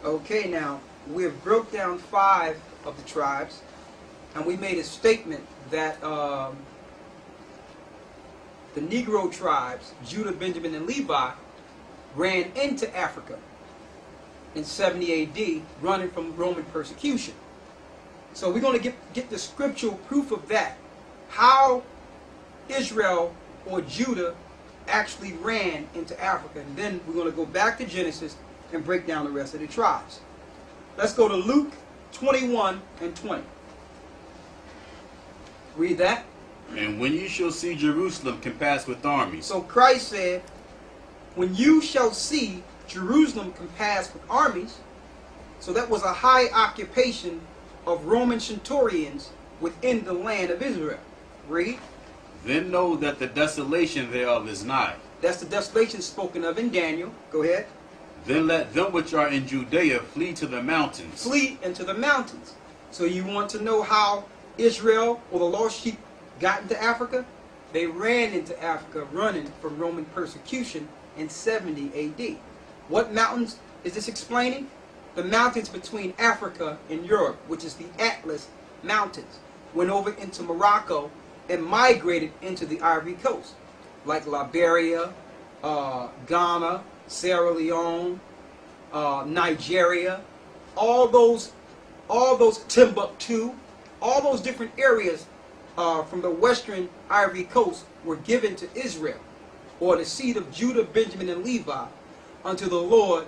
Okay, now, we have broke down 5 of the tribes, and we made a statement that the Negro tribes, Judah, Benjamin, and Levi, ran into Africa in 70 AD, running from Roman persecution. So we're going to get the scriptural proof of that, how Israel or Judah actually ran into Africa. And then we're going to go back to Genesis and break down the rest of the tribes. Let's go to Luke 21 and 20. Read that. And when you shall see Jerusalem compassed with armies. So Christ said, when you shall see Jerusalem compassed with armies, so that was a high occupation of Roman centurions within the land of Israel. Read. Then know that the desolation thereof is nigh. That's the desolation spoken of in Daniel. Go ahead. Then let them which are in Judea flee to the mountains. Flee into the mountains. So you want to know how Israel or the lost sheep got into Africa? They ran into Africa running from Roman persecution in 70 AD. What mountains is this explaining? The mountains between Africa and Europe, which is the Atlas Mountains, went over into Morocco and migrated into the Ivory Coast, like Liberia, Ghana, Sierra Leone, Nigeria, all those Timbuktu, all those different areas from the western Ivory Coast were given to Israel, or the seed of Judah, Benjamin, and Levi, until the Lord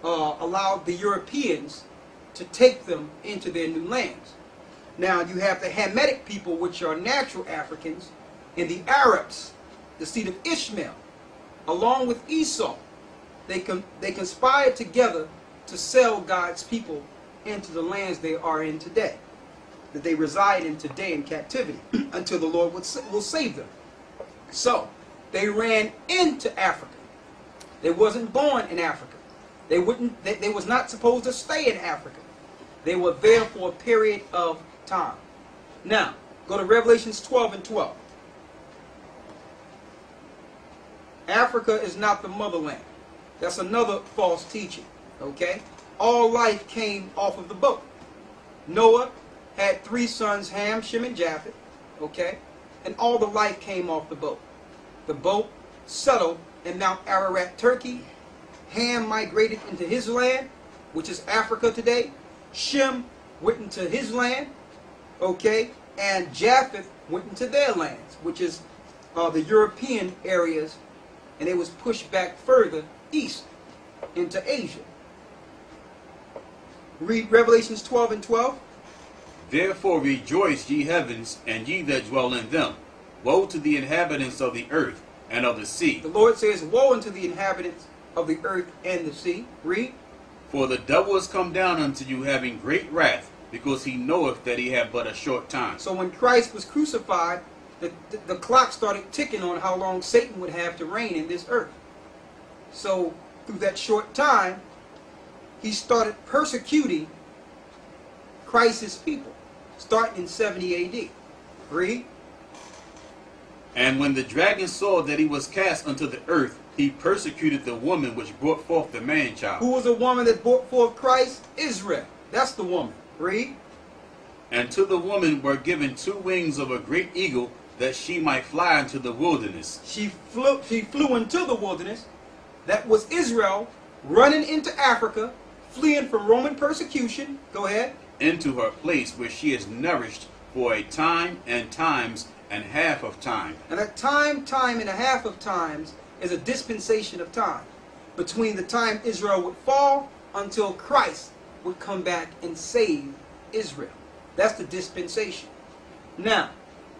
allowed the Europeans to take them into their new lands. Now you have the Hamitic people, which are natural Africans, and the Arabs, the seed of Ishmael, along with Esau. They conspired together to sell God's people into the lands they are in today, that they reside in today in captivity, until the Lord will save them. So they ran into Africa. They wasn't born in Africa. They was not supposed to stay in Africa. They were there for a period of time. Now, go to Revelations 12 and 12. Africa is not the motherland. That's another false teaching. Okay? All life came off of the boat. Noah had 3 sons, Ham, Shem, and Japheth. Okay? And all the life came off the boat. The boat settled in Mount Ararat, Turkey. Ham migrated into his land, which is Africa today. Shem went into his land. Okay? And Japheth went into their lands, which is the European areas, and it was pushed back further east into Asia. Read Revelations 12 and 12. Therefore rejoice, ye heavens, and ye that dwell in them. Woe to the inhabitants of the earth and of the sea. The Lord says, woe unto the inhabitants of the earth and the sea. Read. For the devil is come down unto you having great wrath, because he knoweth that he had but a short time. So when Christ was crucified, the clock started ticking on how long Satan would have to reign in this earth. So through that short time, he started persecuting Christ's people, starting in 70 AD. Read. And when the dragon saw that he was cast unto the earth, he persecuted the woman which brought forth the man-child. Who was the woman that brought forth Christ? Israel. That's the woman. Read. And to the woman were given 2 wings of a great eagle, that she might fly into the wilderness. She flew into the wilderness. That was Israel running into Africa, fleeing from Roman persecution. Go ahead. Into her place where she is nourished for a time and times and half of time. And a time and a half of times is a dispensation of time between the time Israel would fall until Christ would come back and save Israel. That's the dispensation. Now,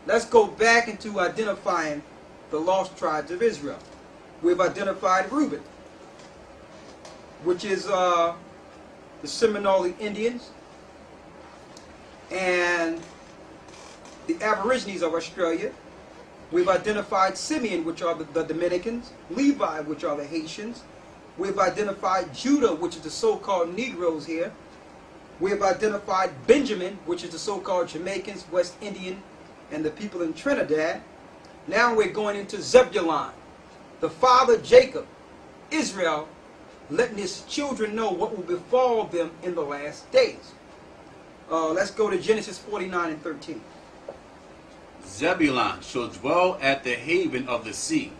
let's go back into identifying the lost tribes of Israel. We've identified Reuben, which is the Seminole Indians and the Aborigines of Australia. We've identified Simeon, which are the Dominicans, Levi, which are the Haitians. We've identified Judah, which is the so-called Negroes here. We have identified Benjamin, which is the so-called Jamaicans, West Indian, and the people in Trinidad. Now we're going into Zebulun, the father Jacob, Israel, letting his children know what will befall them in the last days. Let's go to Genesis 49 and 13. Zebulun shall dwell at the haven of the sea,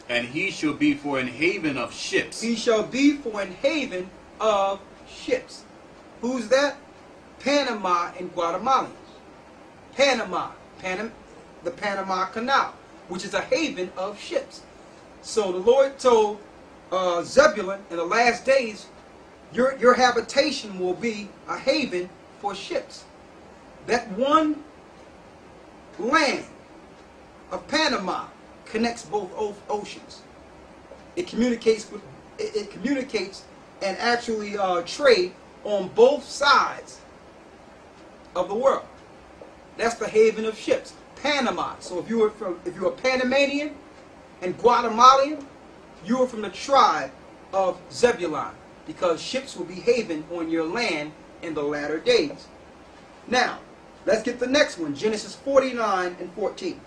and he shall be for an haven of ships. He shall be for an haven of ships. Who's that? Panama and Guatemalans. Panama, the Panama Canal, which is a haven of ships. So the Lord told Zebulun, in the last days, your habitation will be a haven for ships. That one land of Panama connects both oceans. It communicates and actually trade on both sides of the world. That's the haven of ships, Panama. So if you're a Panamanian and Guatemalan, you are from the tribe of Zebulun, because ships will be haven on your land in the latter days. Now, let's get the next one, Genesis 49 and 14.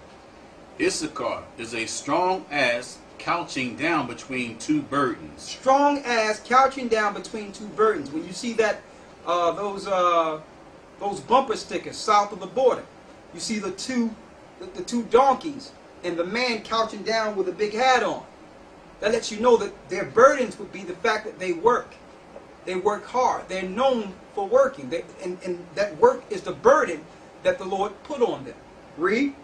Issachar is a strong ass couching down between two burdens. Strong ass couching down between two burdens. When you see that those bumper stickers south of the border, you see the two donkeys and the man couching down with a big hat on. That lets you know that their burdens would be the fact that they work. They work hard. They're known for working. And that work is the burden that the Lord put on them. Read.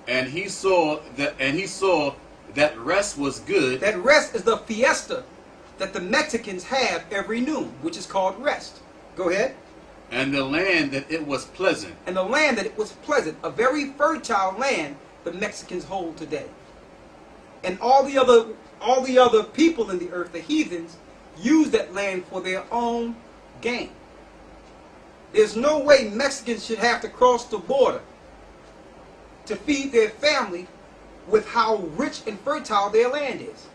And he saw that rest was good. That rest is the fiesta that the Mexicans have every noon, which is called rest. Go ahead. And the land that it was pleasant. And the land that it was pleasant. A very fertile land the Mexicans hold today. And all the other people in the earth, the heathens, use that land for their own gain. There's no way Mexicans should have to cross the border to feed their family with how rich and fertile their land is.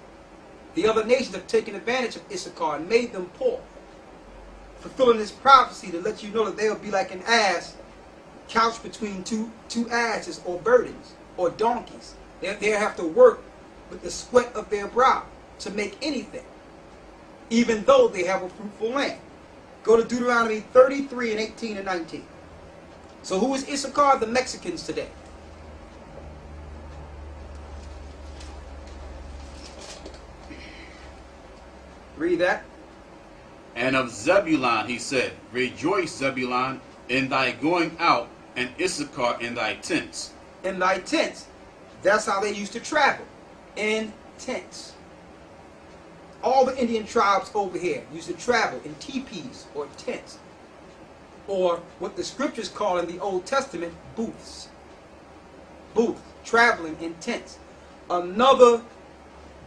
The other nations have taken advantage of Issachar and made them poor, fulfilling this prophecy to let you know that they'll be like an ass couched between two asses or burdens or donkeys. They'll have to work with the sweat of their brow to make anything, even though they have a fruitful land. Go to Deuteronomy 33 and 18 and 19. So who is Issachar? The Mexicans today. Read that. And of Zebulun he said, Rejoice, Zebulun, in thy going out, and Issachar in thy tents. In thy tents. That's how they used to travel. In tents. All the Indian tribes over here used to travel in teepees or tents, or what the scriptures call in the Old Testament booths. Booths, traveling in tents. Another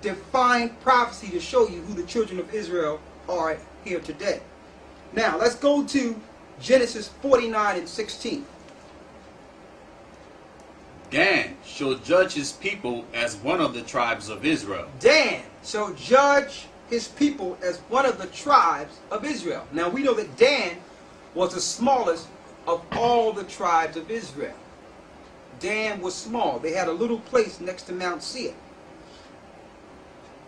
defined prophecy to show you who the children of Israel are here today. Now let's go to Genesis 49 and 16. Dan shall judge his people as one of the tribes of Israel. Dan shall judge his people as one of the tribes of Israel. Now we know that Dan was the smallest of all the tribes of Israel. Dan was small. They had a little place next to Mount Seir.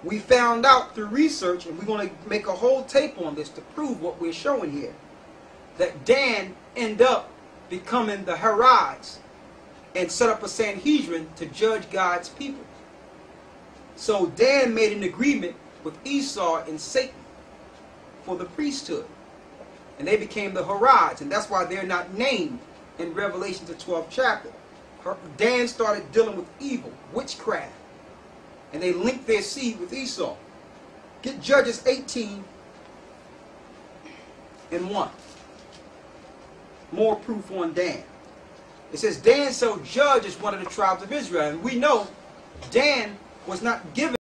We found out through research, and we're going to make a whole tape on this to prove what we're showing here, that Dan ended up becoming the Herites and set up a Sanhedrin to judge God's people. So Dan made an agreement with Esau and Satan for the priesthood. And they became the Herites, and that's why they're not named in Revelation the 12th chapter. Dan started dealing with evil, witchcraft, and they linked their seed with Esau. Get Judges 18 and 1. More proof on Dan. It says, Dan shall judge as one of the tribes of Israel. And we know Dan was not given